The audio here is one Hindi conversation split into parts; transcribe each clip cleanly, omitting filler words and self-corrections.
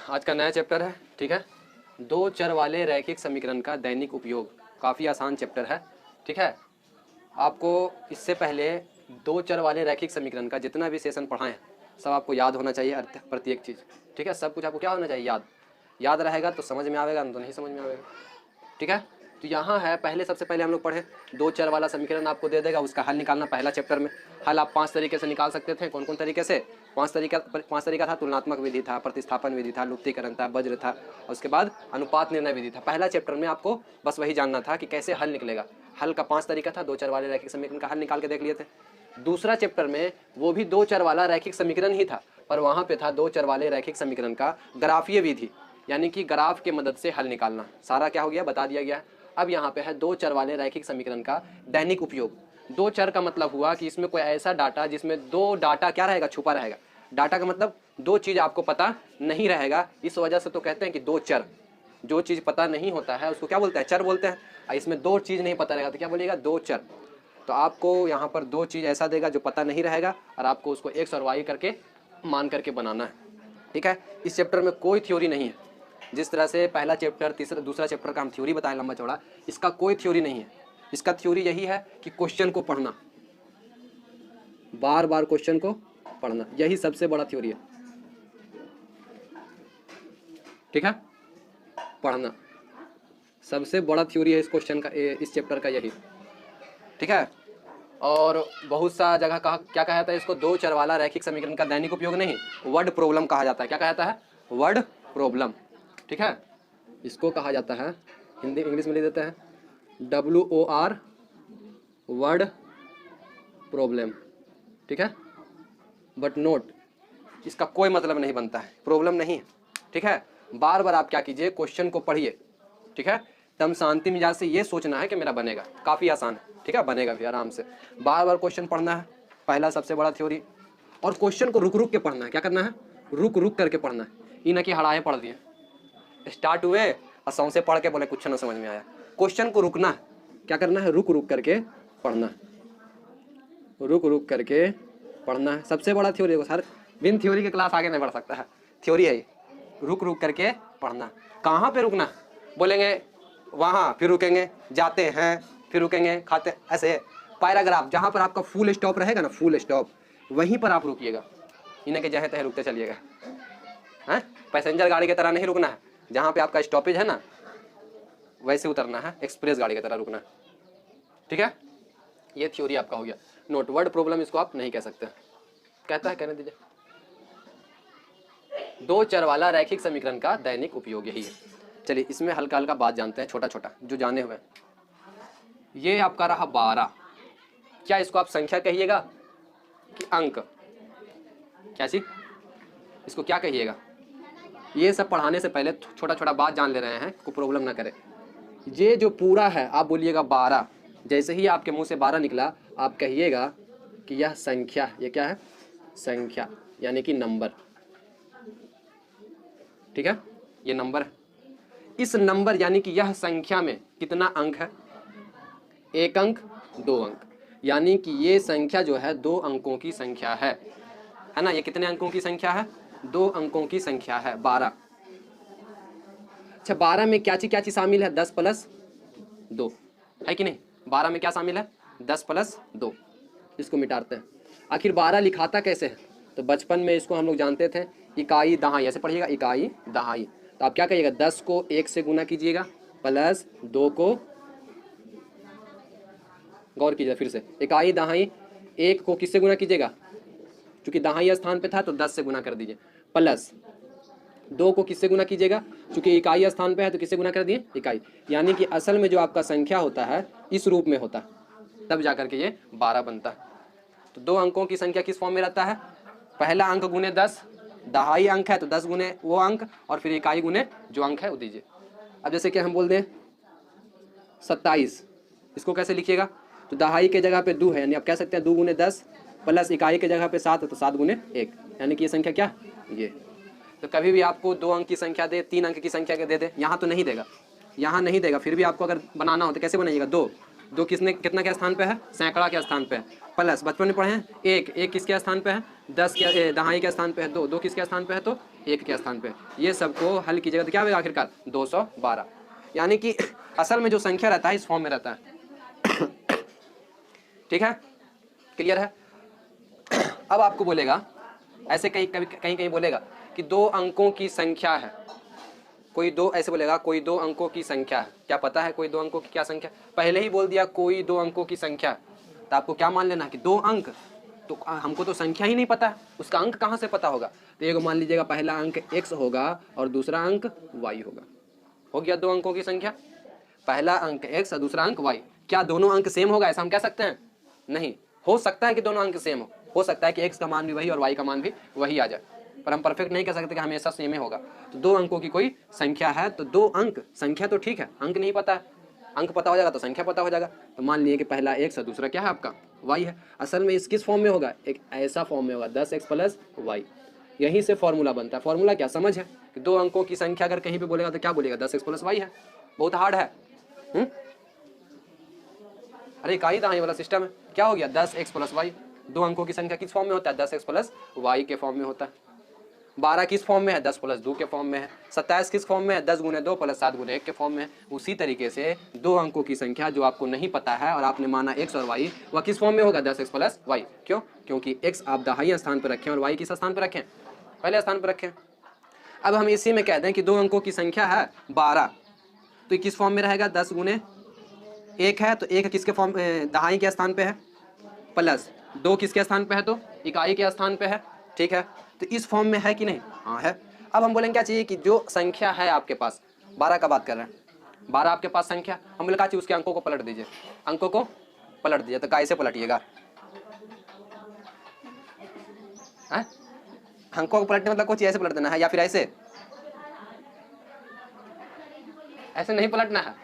आज का नया चैप्टर है, ठीक है। दो चर वाले रैखिक समीकरण का दैनिक उपयोग, काफ़ी आसान चैप्टर है, ठीक है। आपको इससे पहले दो चर वाले रैखिक समीकरण का जितना भी सेशन पढ़ाएं सब आपको याद होना चाहिए, प्रत्येक चीज़, ठीक है। सब कुछ आपको क्या होना चाहिए, याद रहेगा तो समझ में आएगा, तो नहीं समझ में आएगा, ठीक है। तो यहाँ है, पहले सबसे पहले हम लोग पढ़े दो चर वाला समीकरण आपको दे देगा, उसका हल निकालना। पहला चैप्टर में हल आप 5 तरीके से निकाल सकते थे। कौन कौन तरीके से? 5 तरीका था। तुलनात्मक विधि था, प्रतिस्थापन विधि था, लुप्तीकरण था, वज्र था, और उसके बाद अनुपात निर्णय विधि था। पहला चैप्टर में आपको बस वही जानना था कि कैसे हल निकलेगा। हल का 5 तरीका था, दो चर वाले रैखिक समीकरण का हल निकाल के देख लिए थे। दूसरा चैप्टर में वो भी दो चर वाला रैखिक समीकरण ही था, पर वहाँ पे था दो चर वाले रैखिक समीकरण का ग्राफीय विधि, यानी कि ग्राफ के मदद से हल निकालना। सारा क्या हो गया, बता दिया गया। अब यहाँ पे है दो चर वाले रैखिक समीकरण का दैनिक उपयोग। दो चर का मतलब हुआ कि इसमें कोई ऐसा डाटा जिसमें दो डाटा क्या रहेगा, छुपा रहेगा। डाटा का मतलब दो चीज़ आपको पता नहीं रहेगा, इस वजह से तो कहते हैं कि दो चर। जो चीज़ पता नहीं होता है उसको क्या बोलते हैं, चर बोलते हैं। और इसमें दो चीज़ नहीं पता रहेगा तो क्या बोलिएगा, दो चर। तो आपको यहाँ पर दो चीज़ ऐसा देगा जो पता नहीं रहेगा, और आपको उसको एक्स और वाई करके मान करके बनाना है, ठीक है। इस चैप्टर में कोई थ्योरी नहीं है। जिस तरह से पहला चैप्टर, दूसरा चैप्टर का हम थ्योरी बताएं लंबा चौड़ा, इसका कोई थ्योरी नहीं है। इसका थ्योरी यही है कि क्वेश्चन को पढ़ना, बार बार क्वेश्चन को पढ़ना, यही सबसे बड़ा थ्योरी है, ठीक है। पढ़ना सबसे बड़ा थ्योरी है इस क्वेश्चन का, इस चैप्टर का यही, ठीक है। और बहुत सा जगह कहा, क्या कहा जाता है इसको, दो चर वाला रैखिक समीकरण का दैनिक उपयोग नहीं, वर्ड प्रॉब्लम कहा जाता है। क्या कहा जाता है, वर्ड प्रॉब्लम, ठीक है। इसको कहा जाता है, हिंदी इंग्लिश में लिख देते हैं WOR, वर्ड प्रॉब्लम, ठीक है। बट नोट, इसका कोई मतलब नहीं बनता है, प्रॉब्लम नहीं है, ठीक है। बार बार आप क्या कीजिए, क्वेश्चन को पढ़िए, ठीक है। तब शांति मिजाज से ये सोचना है कि मेरा बनेगा, काफ़ी आसान है, ठीक है, बनेगा भी आराम से। बार बार क्वेश्चन पढ़ना है, पहला सबसे बड़ा थ्योरी। और क्वेश्चन को रुक रुक के पढ़ना है। क्या करना है, रुक रुक करके पढ़ना है। ये ना कि हड़ाए पढ़ दिए, स्टार्ट हुए और सौंसे पढ़ के बोले कुछ ना समझ में आया। क्वेश्चन को रुकना है, क्या करना है, रुक रुक करके पढ़ना है, रुक रुक करके पढ़ना है। सबसे बड़ा थ्योरी है सर, बिन थ्योरी के क्लास आगे नहीं बढ़ सकता है, थ्योरी है, रुक रुक करके पढ़ना। कहाँ पे रुकना, बोलेंगे वहाँ, फिर रुकेंगे, जाते हैं, फिर रुकेंगे, खाते, ऐसे पैराग्राफ जहाँ पर आपका फुल स्टॉप रहेगा ना, फुल स्टॉप, वहीं पर आप रुकिएगा। इन्हें के जहाँ तह रुकते चलिएगा, हैं। पैसेंजर गाड़ी की तरह नहीं रुकना है, जहाँ पे आपका स्टॉपेज है ना वैसे उतरना है, एक्सप्रेस गाड़ी की तरह रुकना है, ठीक है। ये थ्योरी आपका हो गया। नोट, वर्ड प्रॉब्लम इसको आप नहीं कह सकते, कहता है, कहने दीजिए। दो चर वाला रैखिक समीकरण का दैनिक उपयोग यही है। चलिए इसमें हल्का हल्का बात जानते हैं, छोटा छोटा जो जाने हुए। ये आपका रहा 12, क्या इसको आप संख्या कहिएगा कि अंक, क्या चीज, इसको क्या कहिएगा? ये सब पढ़ाने से पहले छोटा छोटा बात जान ले रहे हैं, कोई प्रॉब्लम ना करे। ये जो पूरा है आप बोलिएगा 12, जैसे ही आपके मुंह से 12 निकला आप कहिएगा कि यह संख्या, ये क्या है, संख्या, यानी कि नंबर, ठीक है, ये नंबर है। इस नंबर यानी कि यह संख्या में कितना अंक है, एक अंक, दो अंक, यानी कि ये संख्या जो है दो अंकों की संख्या है ना। ये कितने अंकों की संख्या है, दो अंकों की संख्या है 12। अच्छा 12 में क्या चीज शामिल है, 10 प्लस 2 है कि नहीं। 12 में क्या शामिल है, 10 प्लस 2। इसको मिटाते हैं। आखिर 12 लिखाता कैसे है, तो बचपन में इसको हम लोग जानते थे, इकाई दहाई, ऐसे पढ़िएगा, इकाई दहाई। तो आप क्या कहिएगा, 10 को 1 से गुना कीजिएगा, प्लस 2 को, गौर कीजिए फिर से, इकाई दहाई, 1 को किससे गुना कीजिएगा, चूंकि दहाई स्थान पे था तो 10 से गुना कर दीजिए, प्लस 2 को किससे गुना कीजिएगा, चूंकि इकाई स्थान पे है तो किससे गुना कर दिए, इकाई। यानी कि असल में जो आपका संख्या होता है इस रूप में होता है, तब जाकर के ये 12 बनता है। तो दो अंकों की संख्या किस फॉर्म में रहता है, पहला अंक गुने 10, दहाई अंक है तो 10 गुने वो अंक, और फिर इकाई गुने जो अंक है वो दीजिए। अब जैसे कि हम बोल दें 27, इसको कैसे लिखिएगा, तो दहाई के जगह पे 2 है, यानी आप कह सकते हैं 2 गुने 10, प्लस इकाई के जगह पे 7 है तो 7 गुने 1, यानी कि ये संख्या क्या, ये। तो कभी भी आपको 2 अंक की संख्या दे, 3 अंक की संख्या के दे दे, यहाँ तो नहीं देगा, यहाँ नहीं देगा। फिर भी आपको अगर बनाना हो तो कैसे बनाइएगा, 2 किसने, कितना के स्थान पे है, सैकड़ा के स्थान पे है, प्लस बचपन में पढ़े हैं 1 किसके स्थान पे है, 10 के, दहाई के स्थान पे है 2 किसके स्थान पे है, तो 1 के स्थान पे, ये सबको हल कीजिएगा तो क्या होगा आखिरकार 212। यानी कि असल में जो संख्या रहता है इस फॉर्म में रहता है। ठीक है, क्लियर है। अब आपको बोलेगा ऐसे कहीं कहीं बोलेगा कि 2 अंकों की संख्या है, कोई 2 ऐसे बोलेगा कोई 2 अंकों की संख्या है। क्या पता है कोई 2 अंकों की क्या संख्या? पहले ही बोल दिया कोई 2 अंकों की संख्या, तो आपको क्या मान लेना कि 2 अंक, तो हमको तो संख्या ही नहीं पता है, उसका अंक कहाँ से पता होगा? तो एक मान लीजिएगा पहला अंक x होगा और दूसरा अंक y होगा। हो गया 2 अंकों की संख्या, पहला अंक x और दूसरा अंक y। क्या दोनों अंक सेम होगा ऐसा हम कह सकते हैं? नहीं। हो सकता है कि दोनों अंक सेम हो सकता है कि x का मान भी वही और y का मान भी वही आ जाए, पर हम परफेक्ट नहीं कह सकते कि हमेशा सेम ही होगा। तो 2 अंकों की कोई संख्या है तो 2 अंक, संख्या तो ठीक है, अंक नहीं पता है, अंक पता हो जाएगा तो संख्या पता हो जाएगा। तो मान लिए कि पहला x और दूसरा क्या है आपका y है। असल में इस किस फॉर्म में होगा? एक ऐसा फॉर्म में होगा 10x + y। यहीं से फॉर्मूला बनता है। फॉर्मूला क्या समझ है कि 2 अंकों की संख्या अगर कहीं पे बोलेगा तो क्या बोलेगा? 10x + y है। बहुत हार्ड है। अरे इकाई दहाई वाला सिस्टम है। क्या हो गया? 10x + y। 2 अंकों की संख्या किस फॉर्म में होता है? 10x + y के फॉर्म में होता है। 12 किस फॉर्म में है? 10 + 2 के फॉर्म में है। 27 किस फॉर्म में है? 10 × 2 + 7 × 1 के फॉर्म में है। उसी तरीके से 2 अंकों की संख्या जो आपको नहीं पता है और आपने माना x और y, वह किस फॉर्म में होगा? 10x + y। क्यों? क्योंकि x आप दहाई स्थान पर रखें और y किस स्थान पर रखें? पहले स्थान पर रखें। अब हम इसी में कहते हैं कि 2 अंकों की संख्या है 12, तो ये किस फॉर्म में रहेगा? 10 × 1 है, तो 1 किसके फॉर्म, दहाई के स्थान पे है, प्लस 2 किसके स्थान पे है? तो इकाई के स्थान पे है। ठीक है, तो इस फॉर्म में है कि नहीं? हाँ है। अब हम बोलेंगे क्या चाहिए कि जो संख्या है आपके पास, 12 का बात कर रहे हैं, 12 आपके पास संख्या, हम बोले क्या चाहिए? उसके अंकों को पलट दीजिए, अंकों को पलट दीजिए। तो कैसे पलटिएगा? अंकों को पलटने मतलब कुछ ऐसे पलट देना है या फिर ऐसे? ऐसे नहीं पलटना है।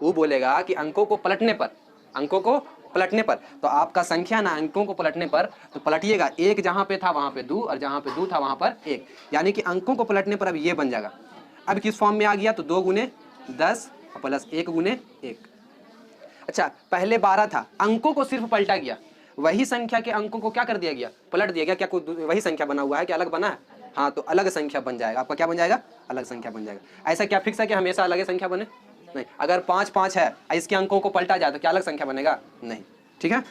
वो बोलेगा कि अंकों को पलटने पर, अंकों को पलटने पर, तो आपका संख्या ना अंकों को पलटने पर तो पलटिएगा, 1 जहां पे था वहां पे 2 और जहां पे 2 था वहां पर 1, यानी कि अंकों को पलटने पर अब ये बन जाएगा। अब किस फॉर्म में आ गया? तो 2 × 10 + 1 × 1। अच्छा, पहले 12 था, अंकों को सिर्फ पलटा गया, वही संख्या के अंकों को क्या कर दिया गया? पलट दिया गया। क्या कोई वही संख्या बना हुआ है कि अलग बना है? हाँ, तो अलग संख्या बन जाएगा आपका। क्या बन जाएगा? अलग संख्या बन जाएगा। ऐसा क्या फिक्स है कि हमेशा अलग संख्या बने? नहीं। अगर 5 5 है, इसके अंकों को पलटा जाए तो क्या अलग संख्या बनेगा? नहीं। ठीक है,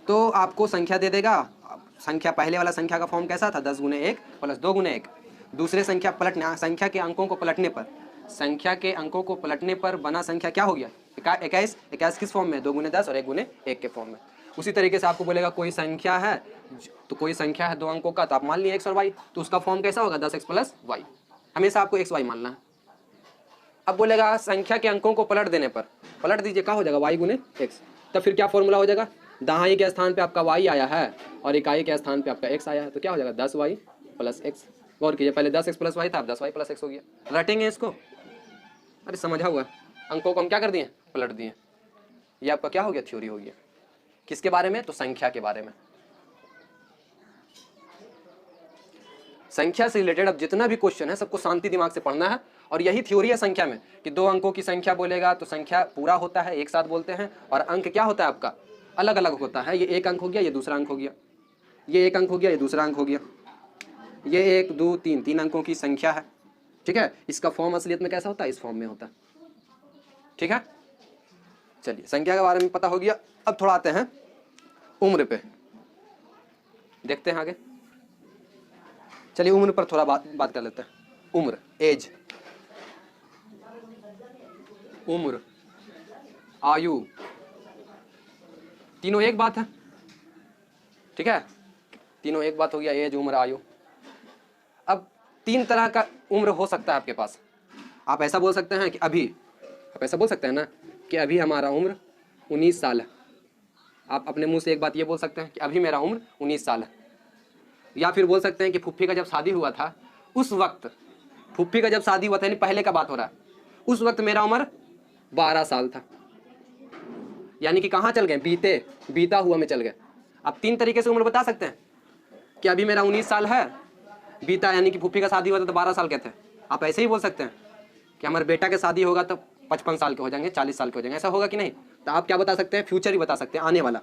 तो आपको संख्या दे देगा। संख्या पहले वाला संख्या का फॉर्म कैसा था? 10 × 1 + 2 × 1। दूसरे संख्या पलटने, संख्या के अंकों को पलटने पर, संख्या के अंकों को पलटने पर बना संख्या क्या हो गया? 21। 21 किस फॉर्म में? 2 × 10 और 1 × 1 के फॉर्म में। उसी तरीके से आपको बोलेगा कोई संख्या है, तो कोई संख्या है 2 अंकों का, तो आप मान लिए x और y, तो उसका फॉर्म कैसा होगा? 10x + y। हमेशा आपको x y मानना है। अब बोलेगा संख्या के अंकों को पलट देने पर, पलट दीजिए, क्या हो जाएगा? y × x। तब फिर क्या फॉर्मूला हो जाएगा? दहाई के स्थान पे आपका y आया है और इकाई के स्थान पे आपका x आया है, तो क्या हो जाएगा? 10y + x। गौर कीजिए, पहले 10x + y था, अब 10y + x हो गया। रटेंगे इसको? अरे समझा हुआ, अंकों को हम क्या कर दिए? पलट दिए। ये आपका क्या हो गया? थ्योरी हो गया। किसके बारे में? तो संख्या के बारे में। संख्या से रिलेटेड अब जितना भी क्वेश्चन है सबको शांति दिमाग से पढ़ना है, और यही थ्योरी है संख्या में कि 2 अंकों की संख्या बोलेगा तो संख्या पूरा होता है, एक साथ बोलते हैं, और अंक क्या होता है आपका? अलग अलग होता है। ये 1 अंक हो गया, ये दूसरा अंक हो गया, ये 1 अंक हो गया, ये दूसरा अंक हो गया, ये 1 2 3 3 अंकों की संख्या है। ठीक है, इसका फॉर्म असलियत में कैसा होता है? इस फॉर्म में होता है। ठीक है, चलिए संख्या के बारे में पता हो गया। अब थोड़ा आते हैं उम्र पे, देखते हैं आगे। चलिए उम्र पर थोड़ा बात कर लेते हैं। उम्र, एज, उम्र, आयु, तीनों एक बात है। ठीक है, तीनों एक बात हो गया, एज, उम्र, आयु। अब 3 तरह का उम्र हो सकता है आपके पास। आप ऐसा बोल सकते हैं कि अभी, आप ऐसा बोल सकते हैं ना कि अभी हमारा उम्र 19 साल है। आप अपने मुंह से एक बात ये बोल सकते हैं कि अभी मेरा उम्र 19 साल है। या फिर बोल सकते हैं कि फुफ्फी का जब शादी हुआ था उस वक्त, फुफ्फी का जब शादी हुआ था यानी पहले का बात हो रहा है, उस वक्त मेरा उम्र 12 साल था। यानी कि कहाँ चल गए? बीता हुआ में चल गए। आप 3 तरीके से उम्र बता सकते हैं कि अभी मेरा 19 साल है, बीता यानी कि फुफ्फी का शादी हुआ था तो 12 साल के थे। आप ऐसे ही बोल सकते हैं कि हमारे बेटा का शादी होगा तो 55 साल के हो जाएंगे, 40 साल के हो जाएंगे। ऐसा होगा कि नहीं? तो आप क्या बता सकते हैं? फ्यूचर ही बता सकते हैं, आने वाला।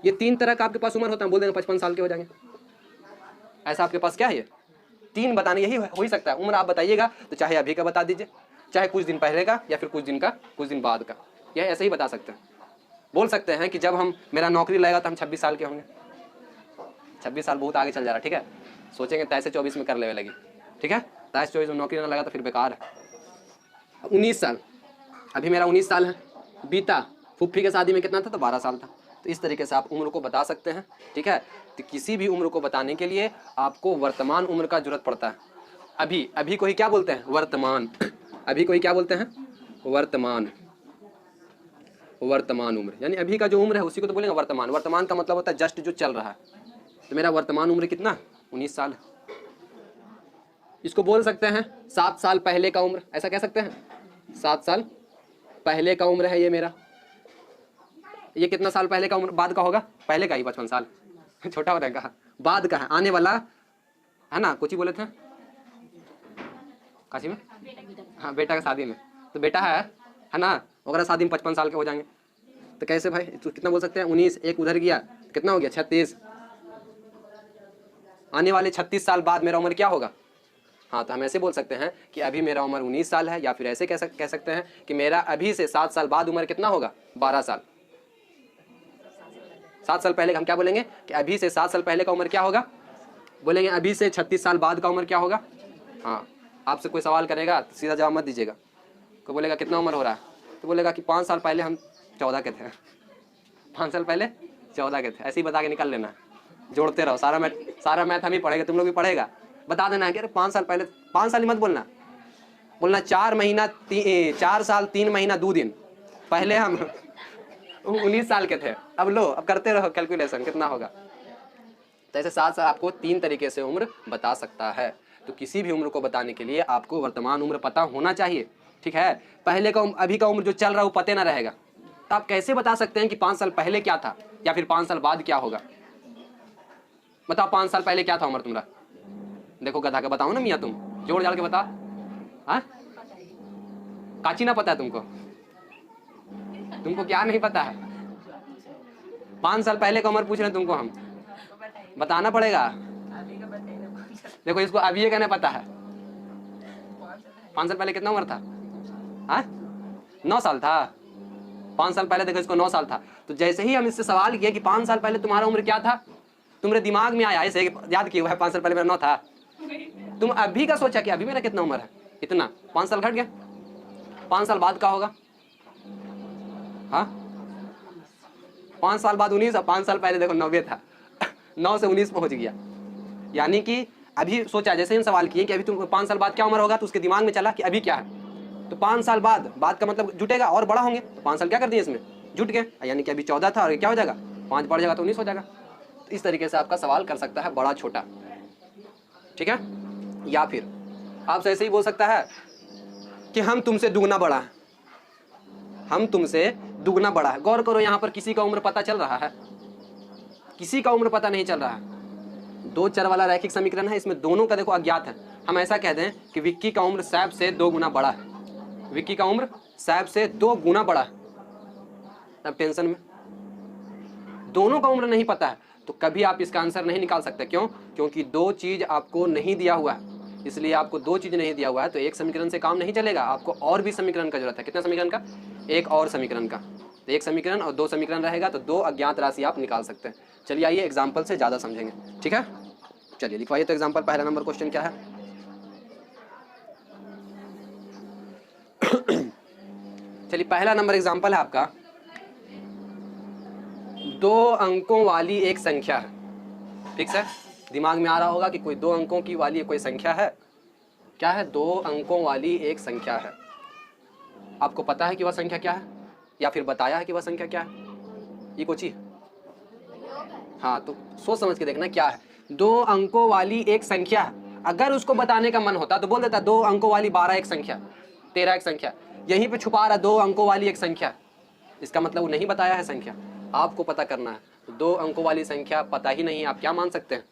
ये 3 तरह का आपके पास उम्र होता है, बोल देंगे 55 साल के हो जाएंगे। ऐसा आपके पास क्या है? 3 बताने, यही हो ही सकता है। उम्र आप बताइएगा तो चाहे अभी का बता दीजिए, चाहे कुछ दिन पहले का, या फिर कुछ दिन बाद का, यह ऐसे ही बता सकते हैं। बोल सकते हैं कि जब हम मेरा नौकरी लगेगा तो हम 26 साल के होंगे। 26 साल बहुत आगे चल जा रहा है, ठीक है। सोचेंगे 23 से 24 में कर लेने लगी, ठीक है। 23 से 24 में नौकरी ना लगा तो फिर बेकार है। 19 साल, अभी मेरा 19 साल है, बीता फुफ्फी के शादी में कितना था, तो 12 साल था। तो इस तरीके से आप उम्र को बता सकते हैं, ठीक है। तो किसी भी उम्र को बताने के लिए आपको वर्तमान उम्र का जरूरत पड़ता है। अभी को ही क्या बोलते हैं, वर्तमान। अभी को ही क्या बोलते हैं, वर्तमान उम्र, यानी अभी का जो उम्र है उसी को तो बोलेंगे वर्तमान। वर्तमान का मतलब होता है जस्ट जो चल रहा है। तो मेरा वर्तमान उम्र कितना, 19 साल है। इसको बोल सकते हैं 7 साल पहले का उम्र, ऐसा कह सकते हैं 7 साल पहले का उम्र है ये मेरा। ये कितना साल पहले का उम्र, बाद का होगा, पहले का ही 55 साल छोटा हो रहेगा, बाद का है, आने वाला है ना। कुछ ही बोले थे काशी में, हाँ बेटा का शादी में, तो बेटा है ना, अगर शादी में 55 साल के हो जाएंगे। तो कैसे भाई, तो कितना बोल सकते हैं, 19, एक उधर गया, कितना हो गया, 36। आने वाले 36 साल बाद मेरा उम्र क्या होगा। हाँ, तो हम ऐसे बोल सकते हैं कि अभी मेरा उम्र 19 साल है, या फिर ऐसे कह सकते हैं कि मेरा अभी से 7 साल बाद उम्र कितना होगा, 12 साल। 7 साल पहले हम क्या बोलेंगे कि अभी से 7 साल पहले का उम्र क्या होगा, बोलेंगे अभी से 36 साल बाद का उम्र क्या होगा। हाँ, आपसे कोई सवाल करेगा तो सीधा जवाब मत दीजिएगा। कोई बोलेगा कितना उम्र हो रहा है, तो बोलेगा कि 5 साल पहले हम 14 के थे। 5 साल पहले 14 के थे, ऐसे ही बता के निकल लेना, जोड़ते रहो। सारा मैथ हम ही पढ़ेगा, तुम लोग भी पढ़ेगा। बता देना है कि अरे 5 साल पहले, 5 साल ही मत बोलना, 4 साल 3 महीना 2 दिन पहले हम 19 साल के थे। अब लो, अब करते रहो कैलकुलेशन कितना होगा। तो ऐसे 7 साल आपको 3 तरीके से उम्र बता सकता है। तो किसी भी उम्र को बताने के लिए आपको वर्तमान उम्र पता होना चाहिए, ठीक है। पहले का अभी का उम्र जो चल रहा है वो पते ना रहेगा, तो आप कैसे बता सकते हैं कि 5 साल पहले क्या था, या फिर 5 साल बाद क्या होगा। बताओ 5 साल पहले क्या था उम्र तुम्हारा। देखो गधा का बताओ ना मियाँ, तुम जोड़ जाड़ के बता। हाँ, काची ना पता है तुमको क्या नहीं पता है। 5 साल पहले का उम्र पूछ रहे हैं तुमको, हम बताना पड़ेगा। देखो इसको अभी ये कहने पता है, 5 साल पहले कितना उम्र था, हाँ 9 साल था। 5 साल पहले देखो इसको 9 साल था। तो जैसे ही हम इससे सवाल किए कि 5 साल पहले तुम्हारा उम्र क्या था, तुम्हारे दिमाग में आया, ऐसे याद किया हुआ है 5 साल पहले मेरा 9 था। तुम अभी का सोचा कि अभी मेरा कितना उम्र है, इतना, 5 साल घट गया। 5 साल बाद का होगा, हाँ 5 साल बाद 19, 5 साल पहले देखो 90 था 9 से 19 पहुंच गया। यानी कि अभी सोचा, जैसे हम सवाल किए कि अभी तुम 5 साल बाद क्या उम्र होगा, तो उसके दिमाग में चला कि अभी क्या है। तो 5 साल बाद का मतलब जुटेगा और बड़ा होंगे, तो 5 साल क्या कर दिए इसमें, जुट गए। यानी कि अभी 14 था और क्या हो जाएगा, 5 बढ़ जाएगा तो 19 हो जाएगा। तो इस तरीके से आपका सवाल कर सकता है, बड़ा छोटा, ठीक है। या फिर आपसे ऐसे ही बोल सकता है कि हम तुमसे दुगना बड़ा है, हम तुमसे दुगना बड़ा है। गौर करो, यहाँ पर किसी का उम्र पता चल रहा है, किसी का उम्र पता नहीं चल रहा है। 2 चर वाला रैखिक समीकरण है, इसमें दोनों का देखो अज्ञात है। हम ऐसा कह दें कि विक्की का उम्र सैफ से 2 गुना बड़ा है, विक्की का उम्र सैफ से 2 गुना बड़ा है। अब टेंशन में, दोनों का उम्र नहीं पता है, तो कभी आप इसका आंसर नहीं निकाल सकते। क्यों? क्योंकि 2 चीज आपको नहीं दिया हुआ है, इसलिए आपको 2 चीज नहीं दिया हुआ है, तो एक समीकरण से काम नहीं चलेगा, आपको और भी समीकरण का जरूरत है। कितना समीकरण का, एक और समीकरण का। तो एक समीकरण और 2 समीकरण रहेगा, तो 2 अज्ञात राशि आप निकाल सकते हैं। चलिए आइए एग्जाम्पल से ज्यादा समझेंगे, ठीक है। चलिए लिखवाइए तो एग्जाम्पल, पहला नंबर क्वेश्चन क्या है। चलिए पहला नंबर एग्जाम्पल है आपका, 2 अंकों वाली एक संख्या है, ठीक है। दिमाग में आ रहा होगा कि कोई 2 अंकों की वाली कोई संख्या है। क्या है, 2 अंकों वाली एक संख्या है। आपको पता है कि वह संख्या क्या है, या फिर बताया है कि वह संख्या क्या है, ये कुछ ही। हाँ, तो सोच समझ के देखना क्या है। 2 अंकों वाली एक संख्या है। अगर उसको बताने का मन होता तो बोल देता 2 अंकों वाली 12 एक संख्या, 13 एक संख्या। यहीं पे छुपा रहा 2 अंकों वाली एक संख्या, इसका मतलब वो नहीं बताया है संख्या। आपको पता करना है, तो 2 अंकों वाली संख्या पता ही नहीं, आप क्या मान सकते हैं।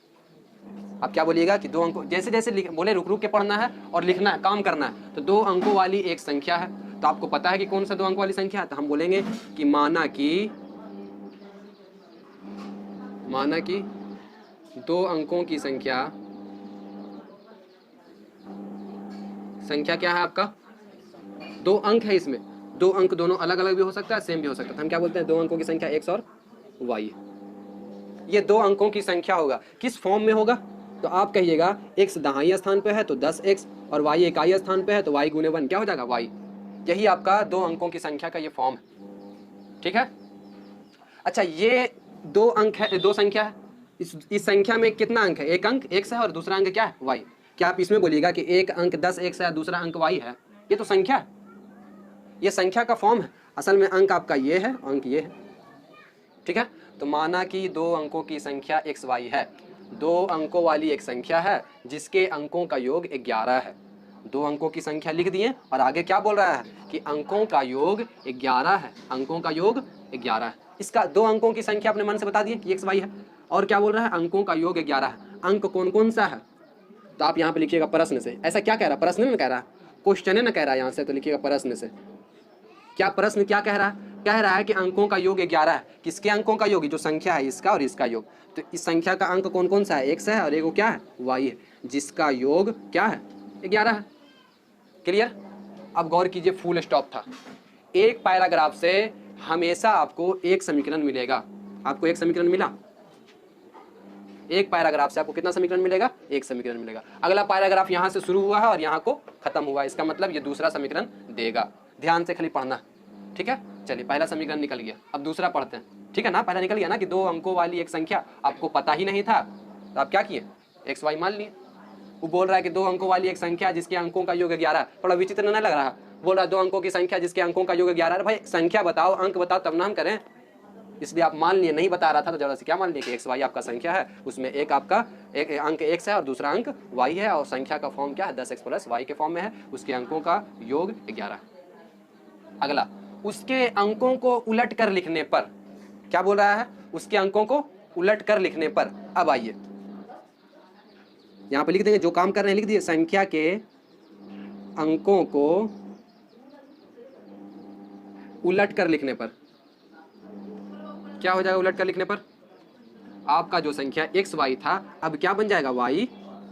आप क्या बोलिएगा कि 2 अंकों, जैसे जैसे बोले रुक रुक के पढ़ना है और लिखना है, काम करना है। तो 2 अंकों वाली एक संख्या है, तो आपको पता है कि कौन सा 2 अंकों वाली संख्या है। तो हम बोलेंगे कि माना कि 2 अंकों की संख्या संख्या क्या है आपका, 2 अंक है इसमें, 2 अंक दोनों अलग अलग भी हो सकता है, सेम भी हो सकता है। हम क्या बोलते हैं, 2 अंकों की संख्या x और y। ये 2 अंकों की संख्या होगा, किस फॉर्म में होगा, तो आप कहिएगा x दहाई स्थान पे है तो 10x और y इकाई स्थान पे है तो y गुने 1 क्या हो जाएगा y। यही आपका 2 अंकों की संख्या का ये फॉर्म है, ठीक है। अच्छा ये 2 अंक है, 2 संख्या है, इस संख्या में कितना अंक है, एक अंक x है और दूसरा अंक क्या है y। क्या आप इसमें बोलिएगा कि एक अंक 10x है, दूसरा अंक y है, ये तो संख्या है, ये संख्या का फॉर्म है। असल में अंक आपका ये है, अंक ये है, ठीक है। तो माना कि 2 अंकों की संख्या x y है, 2 अंकों वाली एक संख्या है जिसके अंकों का योग 11 है। 2 अंकों की संख्या लिख दिए और आगे क्या बोल रहा है कि अंकों का योग 11 है, अंकों का योग 11 है। इसका 2 अंकों की संख्या अपने मन से बता दिए कि x y है, और क्या बोल रहा है, अंकों का योग 11 है। अंक कौन कौन सा है, तो आप यहाँ पे लिखिएगा प्रश्न से। ऐसा क्या कह रहा है, प्रश्न में कह रहा है, क्वेश्चन न कह रहा है यहाँ से, तो लिखिएगा प्रश्न से। क्या प्रश्न क्या कह रहा है, कह रहा है कि अंकों का योग 11 है। किसके अंकों का योग, जो संख्या है इसका और इसका योग। तो इस संख्या का अंक कौन कौन सा है, x है और एक क्या है, y है, जिसका योग क्या है 11 है। क्लियर। अब गौर कीजिए, फुल स्टॉप था। एक पैराग्राफ से हमेशा आपको एक समीकरण मिलेगा। आपको एक समीकरण मिला, एक पैराग्राफ से आपको कितना समीकरण मिलेगा, एक समीकरण मिलेगा। अगला पैराग्राफ यहाँ से शुरू हुआ है और यहाँ को खत्म हुआ है, इसका मतलब ये दूसरा समीकरण देगा। ध्यान से खाली पढ़ना, ठीक है। चलिए पहला समीकरण निकल गया, अब दूसरा पढ़ते हैं, ठीक है ना। पहला निकल गया ना कि 2 अंकों वाली एक संख्या, आपको पता ही नहीं था तो आप क्या किए, एक्स वाई मान लिए। वो बोल रहा है कि 2 अंकों वाली एक संख्या जिसके अंकों का योग 11, थोड़ा विचित्र नहीं लग रहा, बोल रहा है 2 अंकों की संख्या जिसके अंकों का योग 11। भाई संख्या बताओ, अंक बताओ तब ना हम करें, इसलिए आप मान लिए। नहीं बता रहा था तो जरा से क्या मान लिए कि एक्स वाई आपका संख्या है, उसमें एक आपका एक अंक x है और दूसरा अंक y है, और संख्या का फॉर्म क्या है, 10x प्लस y के फॉर्म में है, उसके अंकों का योग 11। अगला, उसके अंकों को उलट कर लिखने पर, क्या बोल रहा है, उसके अंकों को उलट कर लिखने पर। अब आइए यहां पर लिख देंगे, जो काम कर रहे हैं लिख दिए, संख्या के अंकों को उलट कर लिखने पर क्या हो जाएगा, उलट कर लिखने पर आपका जो संख्या x y था अब क्या बन जाएगा y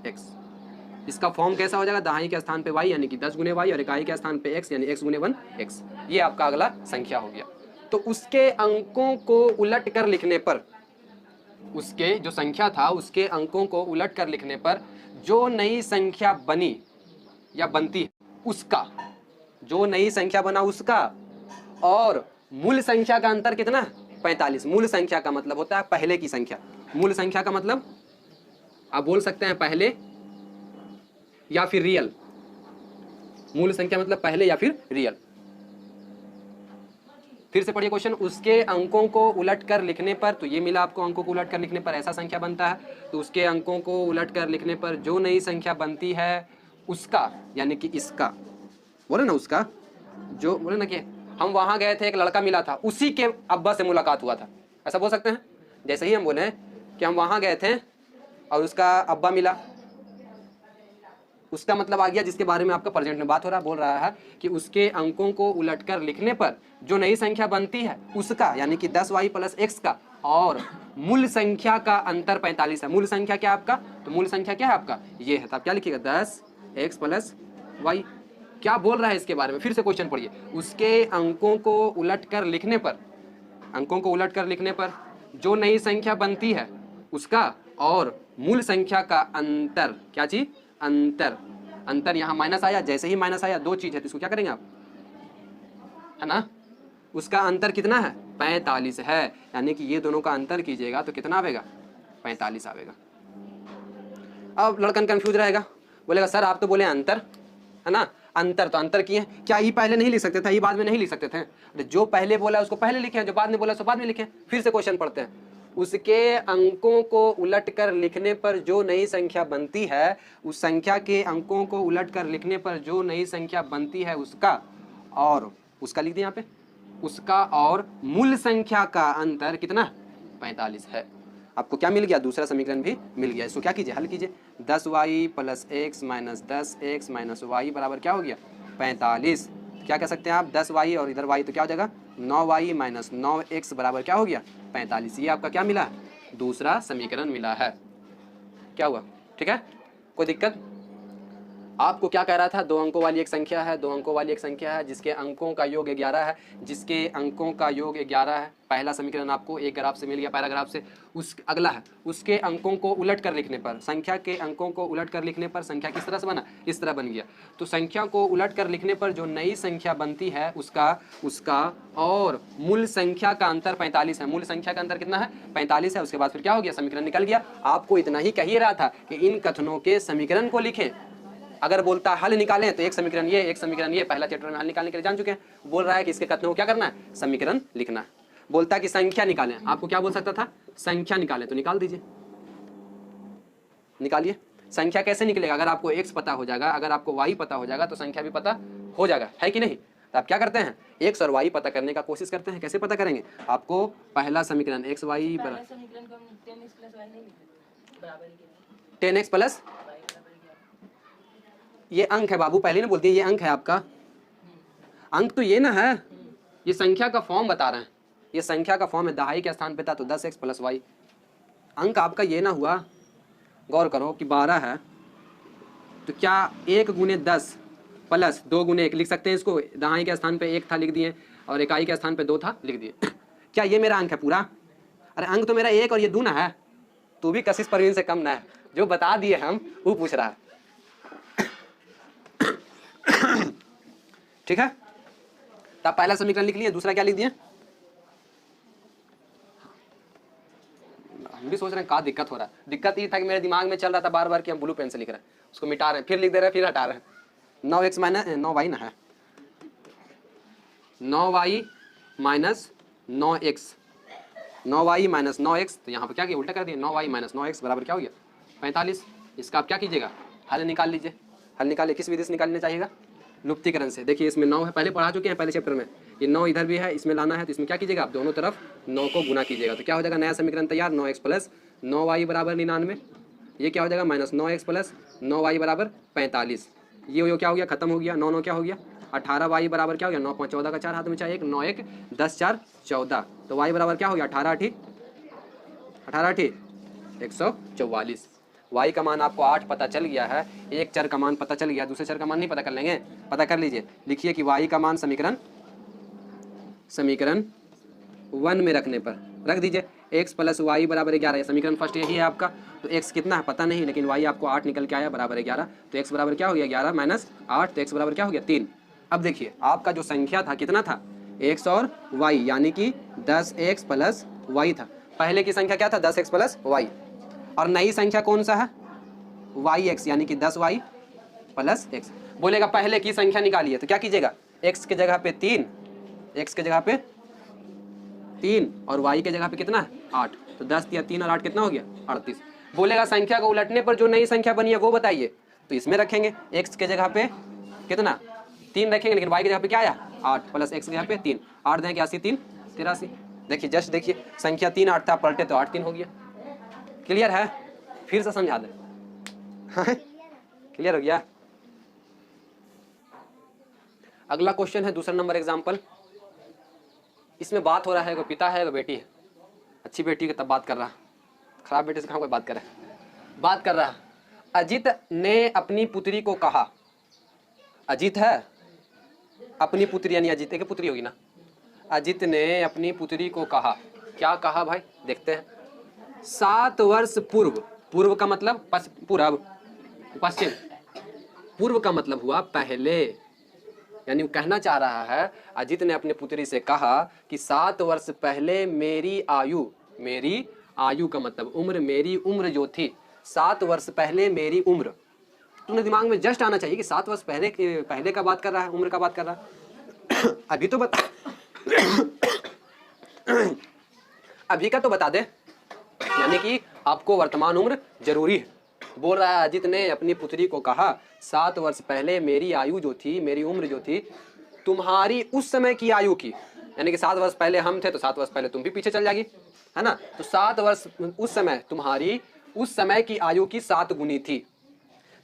x। इसका फॉर्म कैसा हो जाएगा, दहाई के स्थान पे y यानी कि 10 गुने y और इकाई के स्थान पे x यानी x गुने 1 x। ये आपका अगला संख्या हो गया। तो उसके अंकों को उलट कर लिखने पर, उसके जो संख्या था उसके अंकों को उलट कर लिखने पर जो नई संख्या बनी या बनती है उसका, जो नई संख्या बना उसका और मूल संख्या का अंतर कितना, 45। मूल संख्या का मतलब होता है पहले की संख्या। मूल संख्या का मतलब आप बोल सकते हैं पहले या फिर रियल। मूल संख्या मतलब पहले या फिर रियल। फिर से पढ़िए क्वेश्चन, उसके अंकों को उलट कर लिखने पर, तो ये मिला आपको, अंकों को उलट कर लिखने पर ऐसा संख्या बनता है। तो उसके अंकों को उलट कर लिखने पर जो नई संख्या बनती है उसका, यानी कि इसका, बोले ना उसका, जो बोले ना कि हम वहां गए थे, एक लड़का मिला था, उसी के अब्बा से मुलाकात हुआ था, ऐसा बोल सकते हैं। जैसे ही हम बोले कि हम वहां गए थे और उसका अब्बा मिला, उसका मतलब आ गया जिसके बारे में आपका प्रेजेंट में बात हो रहा है। बोल रहा है कि उसके अंकों को उलटकर लिखने पर जो नई संख्या बनती है उसका, यानी कि 10y प्लस x का, और मूल संख्या का अंतर 45 है। मूल संख्या क्या है आपका, तो मूल संख्या क्या है आपका, ये है। तो आप क्या लिखिएगा, 10x प्लस y। क्या बोल रहा है इसके बारे में, फिर से क्वेश्चन पढ़िए। उसके अंकों को उलट कर लिखने पर, अंकों को उलट कर लिखने पर जो नई संख्या बनती है उसका और मूल संख्या का अंतर, क्या चीज, अंतर। अंतर यहाँ माइनस आया, जैसे ही माइनस आया दो चीज है तो इसको क्या करेंगे आप, है ना, उसका अंतर कितना है, 45 है, यानी कि ये दोनों का अंतर कीजिएगा तो कितना आवेगा, 45 आवेगा। अब लड़कन कंफ्यूज रहेगा, बोलेगा सर आप तो बोले अंतर, है ना, अंतर तो अंतर किए, क्या ये पहले नहीं लिख सकते थे, ये बाद में नहीं लिख सकते थे। जो पहले बोला उसको पहले लिखे, जो बाद में बोला उसको बाद में लिखे। फिर से क्वेश्चन पढ़ते हैं, उसके अंकों को उलट कर लिखने पर जो नई संख्या बनती है, उस संख्या के अंकों को उलट कर लिखने पर जो नई संख्या बनती है उसका, और उसका लिख दिया यहाँ पे, उसका और मूल संख्या का अंतर कितना, 45 है। आपको क्या मिल गया, दूसरा समीकरण भी मिल गया। इसको क्या कीजिए, हल कीजिए। 10y plus x minus 10x minus y बराबर क्या हो गया, 45। क्या कह सकते हैं आप, 10y और इधर y तो क्या हो जाएगा, 9y माइनस 9x बराबर क्या हो गया, 45। ये आपका क्या मिला, दूसरा समीकरण मिला है। क्या हुआ, ठीक है, कोई दिक्कत। आपको क्या कह रहा था, 2 अंकों वाली एक संख्या है, 2 अंकों वाली एक संख्या है जिसके अंकों का योग 11 है, जिसके अंकों का योग 11 है। पहला समीकरण आपको एक ग्राफ से मिल गया, पैराग्राफ से। उस अगला है, उसके अंकों को उलट कर लिखने पर, संख्या के अंकों को उलट कर लिखने पर संख्या किस तरह से बना, इस तरह बन गया। तो संख्या को उलट कर लिखने पर जो नई संख्या बनती है उसका और मूल संख्या का अंतर 45 है। मूल संख्या का अंतर कितना है, 45 है। उसके बाद फिर क्या हो गया, समीकरण निकल गया। आपको इतना ही कह ही रहा था कि इन कथनों के समीकरण को लिखें। अगर बोलता हल निकालें तो एक समीकरण ये, एक समीकरण ये, पहला चैप्टर में हल निकालने के लिए जान चुके हैं। बोल रहा है कि इसके कथनों को क्या करना है, समीकरण लिखना है। बोलता कि संख्या निकालें, आपको क्या बोल सकता था, संख्या निकालें, तो निकाल दीजिए, निकालिए। संख्या कैसे निकलेगा, अगर आपको x पता हो जाएगा, अगर आपको y पता हो जाएगा तो संख्या भी पता हो जाएगा, है कि नहीं। तो आप क्या करते हैं, x और y पता करने का कोशिश करते हैं। कैसे पता करेंगे, आपको पहला समीकरण x y बराबर 10x प्लस, ये अंक है बाबू, पहले ना बोलती है ये अंक है आपका। अंक तो ये ना है, ये संख्या का फॉर्म बता रहे हैं, ये संख्या का फॉर्म है। दहाई के स्थान पे था तो 10x प्लस y। अंक आपका ये ना हुआ। गौर करो कि 12 है तो क्या 1 गुने 10 प्लस 2 गुने 1 लिख सकते हैं इसको। दहाई के स्थान पे 1 था लिख दिए और इकाई के स्थान पे 2 था लिख दिए। क्या ये मेरा अंक है पूरा, अरे अंक तो मेरा 1 और ये 2 ना है। तू भी कशिश परवीन से कम ना है, जो बता दिए हम वो पूछ रहा है। ठीक है, तब पहला समीकरण लिख लिया, दूसरा क्या लिख दिया। हम भी सोच रहे हैं क्या दिक्कत हो रहा है। दिक्कत ये था कि मेरे दिमाग में चल रहा था बार बार कि हम ब्लू पेन से लिख रहे हैं, उसको मिटा रहे हैं, फिर लिख दे रहे हैं, फिर हटा रहे हैं। 9x माइनस 9y ना है, 9y minus 9x, 9y minus 9x। तो यहाँ पर क्या किया, उल्टा कर दिया। 9y माइनस 9x बराबर क्या हो गया, 45। इसका आप क्या कीजिएगा, हल निकाल लीजिए। हल निकालिए, किस विधि से निकालना चाहिएगा, लुप्तीकरण से। देखिए इसमें 9 है, पहले पढ़ा चुके हैं पहले चैप्टर में। ये 9 इधर भी है, इसमें लाना है तो इसमें क्या कीजिएगा, आप दोनों तरफ 9 को गुना कीजिएगा। तो क्या हो जाएगा, नया समीकरण तैयार, 9x प्लस 9y बराबर 99। ये क्या हो जाएगा, माइनस 9x प्लस 9y बराबर 45। ये क्या हो गया, खत्म हो गया। 9 9 क्या हो गया, 18y बराबर क्या हो गया, 9 5 14 का 4 हाथ में चाहिए 1, 9 1 10 4 14। तो y बराबर क्या हो गया, 18 8 144। y का मान आपको 8 पता चल गया है, एक चर का मान पता चल गया, दूसरे चर का मान नहीं पता कर लेंगे, पता कर लीजिए। लिखिए कि y का मान समीकरण 1 में रखने पर रख दीजिए, x प्लस वाई बराबर 11। समीकरण फर्स्ट यही है आपका। तो x कितना है पता नहीं, लेकिन y आपको 8 निकल के आया बराबर 11। तो x बराबर क्या हो गया, 11 माइनस 8, तो x बराबर क्या हो गया, 3। अब देखिए आपका जो संख्या था कितना था, x और y, यानी कि 10x प्लस y था। पहले की संख्या क्या था, 10x प्लस y, और नई संख्या कौन सा है, yx, यानी कि 10y प्लस x। बोलेगा पहले की संख्या निकालिए, तो क्या कीजिएगा, x के जगह पे 3, x के जगह पे 3 और y के जगह पे कितना है, 8। तो 10 या 3 और 8 कितना हो गया, 38। बोलेगा संख्या को उलटने पर जो नई संख्या बनी है वो बताइए, तो इसमें रखेंगे। x के जगह पे कितना 3 रखेंगे, लेकिन y की जगह पे क्या आया, 8 प्लस x की जगह पे 3, 8 दें 81 3 83। देखिए जस्ट देखिए, संख्या 3 8 था, पलटे तो 8 3 हो गया। क्लियर है, फिर से समझा दे। क्लियर हो गया। अगला क्वेश्चन है दूसरा नंबर एग्जाम्पल। इसमें बात हो रहा है, कोई पिता है कोई बेटी है। अच्छी बेटी की तब बात कर रहा, खराब बेटे से कहाँ कोई बात कर रहा है। बात कर रहा, अजित ने अपनी पुत्री को कहा, अजित है अपनी पुत्री, यानी अजित की पुत्री होगी ना। अजित ने अपनी पुत्री को कहा, क्या कहा भाई, देखते हैं। 7 वर्ष पूर्व, पूर्व का मतलब पूर्व, पश्चिम, पूर्व का मतलब हुआ पहले, यानी वो कहना चाह रहा है, अजित ने अपने पुत्री से कहा कि 7 वर्ष पहले मेरी आयु का मतलब उम्र, मेरी उम्र जो थी, 7 वर्ष पहले मेरी उम्र। तुमने दिमाग में जस्ट आना चाहिए कि 7 वर्ष पहले का बात कर रहा है, उम्र का बात कर रहा है। अभी तो बता अभी का तो बता दे, यानी कि आपको वर्तमान उम्र जरूरी है। बोल रहा है अजित ने अपनी पुत्री को कहा, 7 वर्ष पहले मेरी आयु जो थी, मेरी उम्र जो थी, तुम्हारी उस समय की आयु की, यानी कि 7 वर्ष पहले हम थे तो 7 वर्ष पहले तुम भी पीछे चल जाएगी, है ना। तो 7 वर्ष उस समय, तुम्हारी उस समय की आयु की 7 गुनी थी।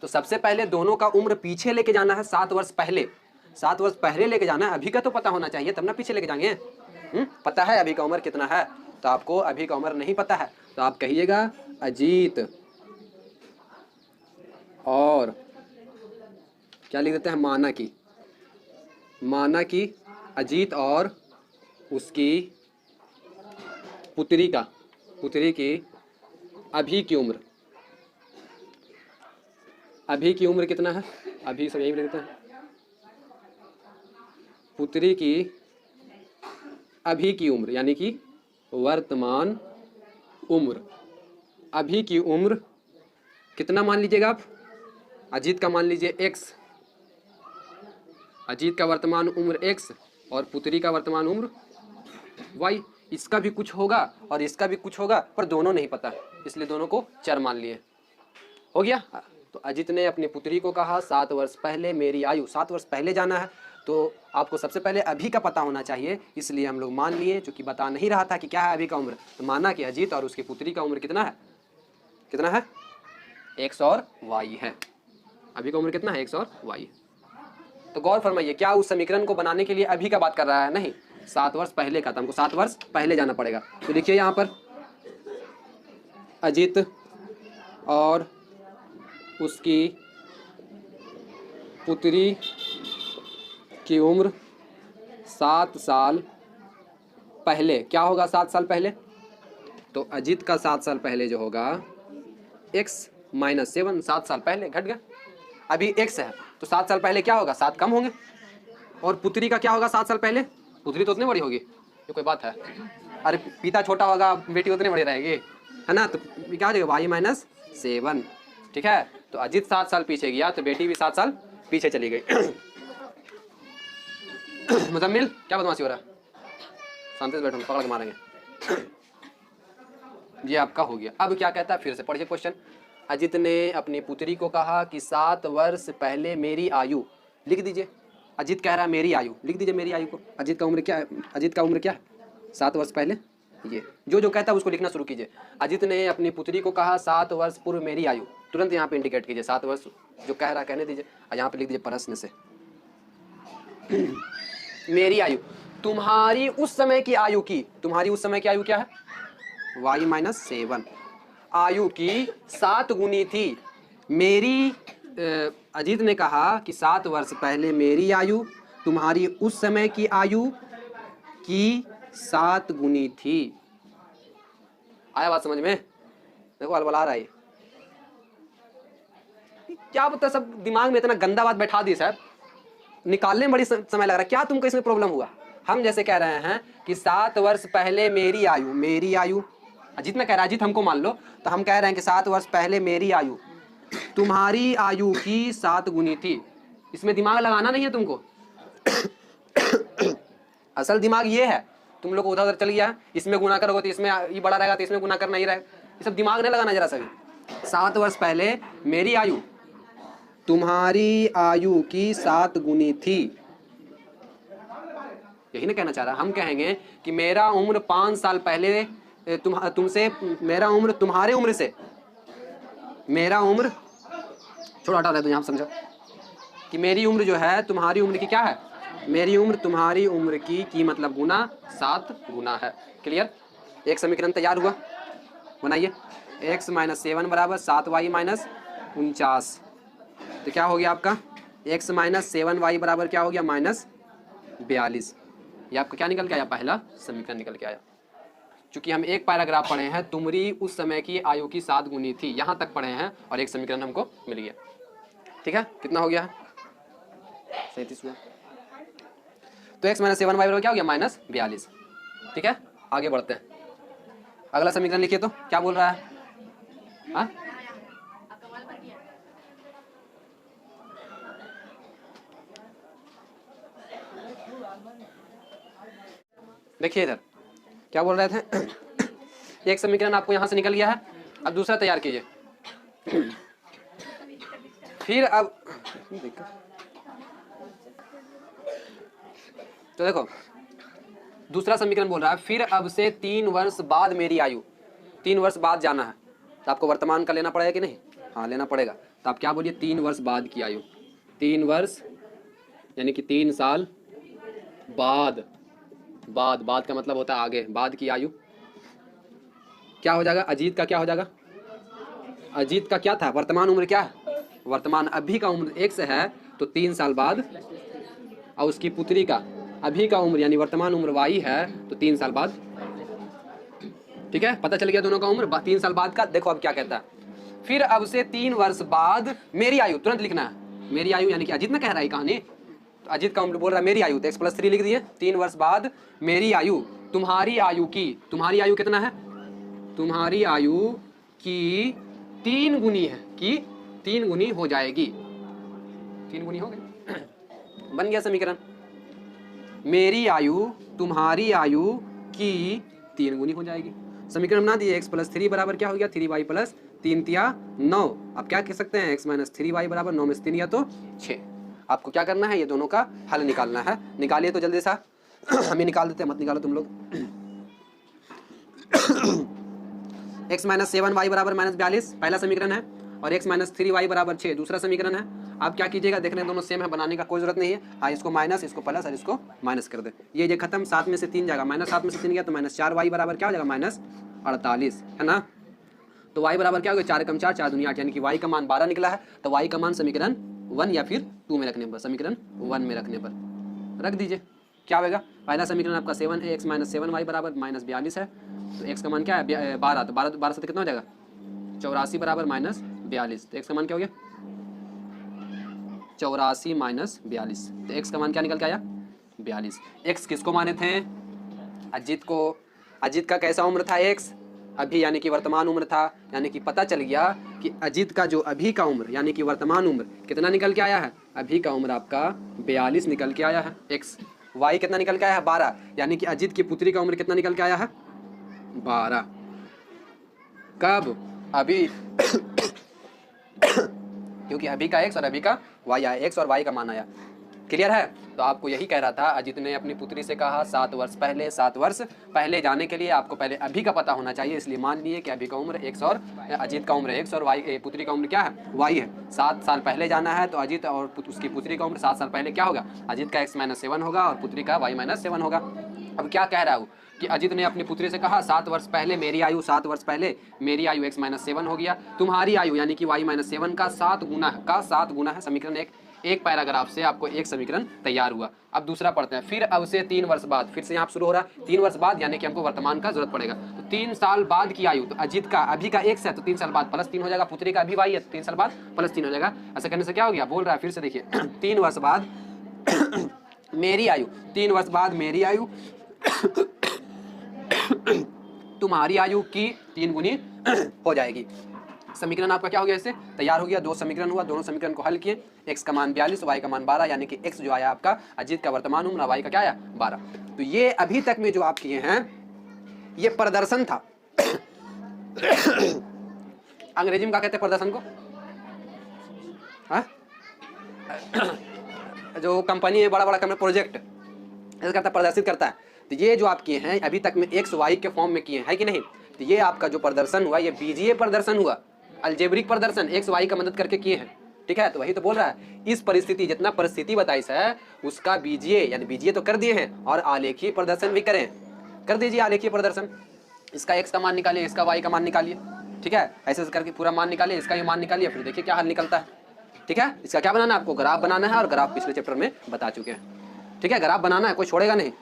तो सबसे पहले दोनों का उम्र पीछे लेके जाना है, 7 वर्ष पहले, 7 वर्ष पहले लेके जाना है। अभी का तो पता होना चाहिए, तब ना पीछे लेके जाएंगे। पता है अभी का उम्र कितना है, तो आपको अभी का उम्र नहीं पता है, तो आप कहिएगा अजीत और क्या लिख देते हैं, माना कि अजीत और उसकी पुत्री की अभी की उम्र कितना है, अभी सब यही लिख देते हैं, पुत्री की अभी की उम्र यानी कि वर्तमान उम्र, अभी की उम्र कितना मान लीजिएगा आप, अजीत का मान लीजिए x, अजीत का वर्तमान उम्र x और पुत्री का वर्तमान उम्र y। इसका भी कुछ होगा और इसका भी कुछ होगा, पर दोनों नहीं पता, इसलिए दोनों को चर मान लिए। हो गया। तो अजीत ने अपनी पुत्री को कहा 7 वर्ष पहले मेरी आयु, 7 वर्ष पहले जाना है तो आपको सबसे पहले अभी का पता होना चाहिए, इसलिए हम लोग मान लिए, चूंकि बता नहीं रहा था कि क्या है अभी का उम्र, तो माना कि अजीत और उसकी पुत्री का उम्र कितना है, x और y है। अभी का उम्र कितना है, x और y। तो गौर फरमाइए, क्या उस समीकरण को बनाने के लिए अभी का बात कर रहा है, नहीं, 7 वर्ष पहले का, तो हमको 7 वर्ष पहले जाना पड़ेगा। तो देखिए यहाँ पर अजीत और उसकी पुत्री की उम्र 7 साल पहले, क्या होगा 7 साल पहले, तो अजीत का 7 साल पहले जो होगा x माइनस 7, 7 साल पहले घट गया, अभी x है तो 7 साल पहले क्या होगा, 7 कम होंगे, और पुत्री का क्या होगा 7 साल पहले, पुत्री तो उतनी बड़ी होगी, ये कोई बात है, अरे पिता छोटा होगा बेटी उतनी बड़ी रहेगी, है ना, तो क्या हो जाएगा y माइनस 7। ठीक है, तो अजीत 7 साल पीछे गया तो बेटी भी 7 साल पीछे चली गई। मुजम्मिल क्या बदमाशी हो रहा है, शांति से बैठो, पकड़ के मारेंगे। ये आपका हो गया। अब क्या कहता है, फिर से पढ़िए क्वेश्चन। अजीत ने अपनी पुत्री को कहा कि 7 वर्ष पहले मेरी आयु, लिख दीजिए, अजीत कह रहा है मेरी आयु, लिख दीजिए मेरी आयु को, अजीत का उम्र क्या है, अजीत का उम्र क्या है 7 वर्ष पहले, ये जो कहता है उसको लिखना शुरू कीजिए। अजीत ने अपनी पुत्री को कहा 7 वर्ष पूर्व मेरी आयु, तुरंत यहाँ पे इंडिकेट कीजिए 7 वर्ष जो कह रहा है कहने दीजिए, और यहाँ पे लिख दीजिए प्रश्न से मेरी आयु, तुम्हारी उस समय की आयु की, तुम्हारी उस समय की आयु क्या है, y माइनस 7, आयु की 7 गुनी थी मेरी। अजीत ने कहा कि 7 वर्ष पहले मेरी आयु तुम्हारी उस समय की आयु की 7 गुनी थी। आया बात समझ में, देखो अलबला रहा है, क्या पता सब दिमाग में इतना गंदा बात बैठा दी साहब, निकालने में बड़ी समय लग रहा है, क्या तुमको इसमें प्रॉब्लम हुआ। हम जैसे कह रहे हैं कि 7 वर्ष पहले मेरी आयु, अजीत में कह रहा है, अजीत हमको मान लो, तो हम कह रहे हैं कि 7 वर्ष पहले मेरी आयु तुम्हारी आयु की 7 गुनी थी। इसमें दिमाग लगाना नहीं है तुमको। असल दिमाग ये है, तुम लोग उधर उधर चल गया, इसमें गुना करोगे तो इसमें ये बड़ा रहेगा, तो इसमें गुना करना ही रहेगा, ये सब दिमाग नहीं लगाना जरा सा भी। 7 वर्ष पहले मेरी आयु तुम्हारी आयु की 7 गुनी थी, यही ना कहना चाह रहा। हम कहेंगे कि मेरा उम्र 5 साल पहले तुमसे, मेरा उम्र तुम्हारे उम्र से, मेरा उम्र छोड़ा हटा दे तो यहाँ समझो कि मेरी उम्र जो है तुम्हारी उम्र की क्या है, मेरी उम्र तुम्हारी उम्र की मतलब गुना 7 गुना है। क्लियर, एक समीकरण तैयार हुआ, बनाइए। x माइनस 7 बराबर 7y माइनस 49, तो क्या हो गया आपका x माइनस 7y बराबर क्या हो गया माइनस 42। ये आपका क्या निकल के आया, पहला समीकरण निकल के आया। चूंकि हम एक पैराग्राफ पढ़े हैं, तुम्हारी उस समय की आयु की 7 गुनी थी, यहाँ तक पढ़े हैं और एक समीकरण हमको मिल गया। ठीक है, कितना हो गया 37 हुआ। तो x माइनस 7y बराबर क्या हो गया माइनस 42। ठीक है, आगे बढ़ते हैं, अगला समीकरण लिखिए, तो क्या बोल रहा है। हाँ देखिए इधर क्या बोल रहे थे। एक समीकरण आपको यहां से निकल गया है, अब दूसरा तैयार कीजिए। फिर अब तो देखो दूसरा समीकरण बोल रहा है, फिर अब से 3 वर्ष बाद मेरी आयु, 3 वर्ष बाद जाना है, तो आपको वर्तमान का लेना पड़ेगा कि नहीं, हाँ लेना पड़ेगा। तो आप क्या बोलिए 3 वर्ष बाद की आयु, 3 वर्ष यानी कि 3 साल बाद, बाद का मतलब होता है आगे, बाद की आयु क्या हो जाएगा, अजीत का क्या हो जाएगा, अजीत का क्या था वर्तमान उम्र क्या है, वर्तमान अभी का उम्र x है तो 3 साल बाद, और उसकी पुत्री का अभी का उम्र यानी वर्तमान उम्र y है तो 3 साल बाद। ठीक है, पता चल गया दोनों का उम्र 3 साल बाद का। देखो अब क्या कहता है, फिर अब से 3 वर्ष बाद मेरी आयु, तुरंत लिखना है मेरी आयु, यानी कि अजीत ना कह रहा है कहानी, तो अजीत का उम्र बोल रहा है मेरी आयु, तो x+3 लिख दिए। 3 वर्ष बाद मेरी आयु तुम्हारी आयु की, तुम्हारी आयु कितना है, तुम्हारी आयु की 3 गुनी है, कि 3 गुनी हो जाएगी। 3 गुनी हो गई, बन गया समीकरण। मेरी आयु तुम्हारी आयु की 3 गुनी हो जाएगी। समीकरण बना दिए। x+3 बराबर क्या हो गया, 3y + 3 तिया 9। अब क्या कह सकते हैं, x - 3y बराबर 9 में से 3 या तो 6। आपको क्या करना है, ये दोनों का हल निकालना है। निकालिए तो जल्दी सा हम ही निकाल देते हैं, मत निकालो तुम लोग। x - 7y बराबर -42 पहला समीकरण है, और x - 3y बराबर 6 दूसरा समीकरण है। आप क्या कीजिएगा, देखने दोनों सेम है, बनाने का कोई जरूरत नहीं है। हाँ, इसको माइनस, इसको प्लस और इसको माइनस कर दे। ये खत्म, 7 में से 3 जाएगा, -7 में से 3 गया तो -4y बराबर क्या हो जाएगा, -48 है ना। तो y बराबर क्या हो गया, 4 कम 4 4 दूनी 8, यानी कि y का मान 12 निकला है। तो y का मान समीकरण 1 या फिर 2 में रखने पर, समीकरण 1 में रखने पर रख दीजिए। क्या होगा, पहला समीकरण आपका 7 है, x - 7y बराबर -42 है। तो x का मान क्या है, 12, तो 12 से कितना हो जाएगा, 84 बराबर -42। तो x का मान क्या हो गया, 84 - 42। तो x का मान क्या निकल के आया, 42। x किसको माने थे, अजीत को। अजीत का कैसा उम्र था, x अभी यानी कि वर्तमान उम्र था, यानी कि पता चल गया कि अजीत का जो अभी का उम्र यानी कि वर्तमान उम्र कितना निकल के आया है, अभी का उम्र आपका 42 निकल के आया है। x y कितना निकल के आया है, 12, यानी कि अजीत की पुत्री का उम्र कितना निकल के आया है, 12। कब, अभी क्योंकि अभी का x और अभी का y आया, x और y का मान आया। क्लियर है। तो आपको यही कह रहा था, अजीत ने अपनी पुत्री से कहा 7 वर्ष पहले। 7 वर्ष पहले जाने के लिए आपको पहले अभी का पता होना चाहिए, इसलिए मान लिए कि अभी का उम्र x और अजीत का उम्र x और y, पुत्री का उम्र क्या है, y है। 7 साल पहले जाना है तो अजीत और उसकी पुत्री का उम्र 7 साल पहले क्या होगा, अजीत का x - 7 होगा और पुत्री का y - 7 होगा। अब क्या कह रहा हूँ कि अजीत ने अपनी पुत्री से कहा 7 वर्ष पहले मेरी आयु, 7 वर्ष पहले मेरी आयु x - 7 हो गया, तुम्हारी आयु यानी कि y - 7 का 7 गुना है। समीकरण एक पैराग्राफ से आपको एक समीकरण तैयार हुआ। अब दूसरा पढ़ते हैं। फिर अब से 3 वर्ष बाद, फिर से यहाँ शुरू हो रहा है 3 वर्ष बाद, यानी कि हमको वर्तमान का जरूरत पड़ेगा। तो 3 साल बाद की आयु, तो अजीत का अभी का x है तो 3 साल बाद +3 हो जाएगा, पुत्री का अभी y है तो 3 साल बाद +3 हो जाएगा। ऐसा करने से क्या हो गया, बोल रहा है फिर से देखिए 3 वर्ष बाद मेरी आयु, 3 वर्ष बाद मेरी आयु तुम्हारी आयु की 3 गुनी हो जाएगी। समीकरण आपका क्या हो गया, इससे तैयार हो गया। 2 समीकरण हुआ, दोनों समीकरण को हल किए। x का मान 42, y का मान 12, यानी कि x जो आया आपका अजीत का वर्तमान उम्र, y का क्या आया 12। तो ये अभी तक में जो आप किए हैं ये प्रदर्शन था। अंग्रेजी में क्या कहते हैं प्रदर्शन को, हाँ? जो कंपनी है, बड़ा बड़ा कंपनी प्रोजेक्ट ऐसा करता है, प्रदर्शित करता है। तो ये जो आप किए हैं अभी तक में x y के फॉर्म में किए हैं कि नहीं, तो ये आपका जो प्रदर्शन हुआ ये बीजीय प्रदर्शन हुआ, अलजेब्रिक प्रदर्शन x y का मदद करके किए हैं। ठीक है, तो वही तो बोल रहा है, इस परिस्थिति जितना परिस्थिति बताई है उसका बीजीय यानी बीजीय तो कर दिए हैं और आलेखीय प्रदर्शन भी करें, कर दीजिए आलेखीय प्रदर्शन। इसका x का मान निकालिए, इसका y का मान निकालिए। ठीक है, ऐसे करके पूरा मान निकालिए, इसका ये मान निकालिए, फिर देखिए क्या हल निकलता है। ठीक है, इसका क्या बनाना है, आपको ग्राफ बनाना है और ग्राफ पिछले चैप्टर में बता चुके हैं। ठीक है, ग्राफ बनाना है, कोई छोड़ेगा नहीं।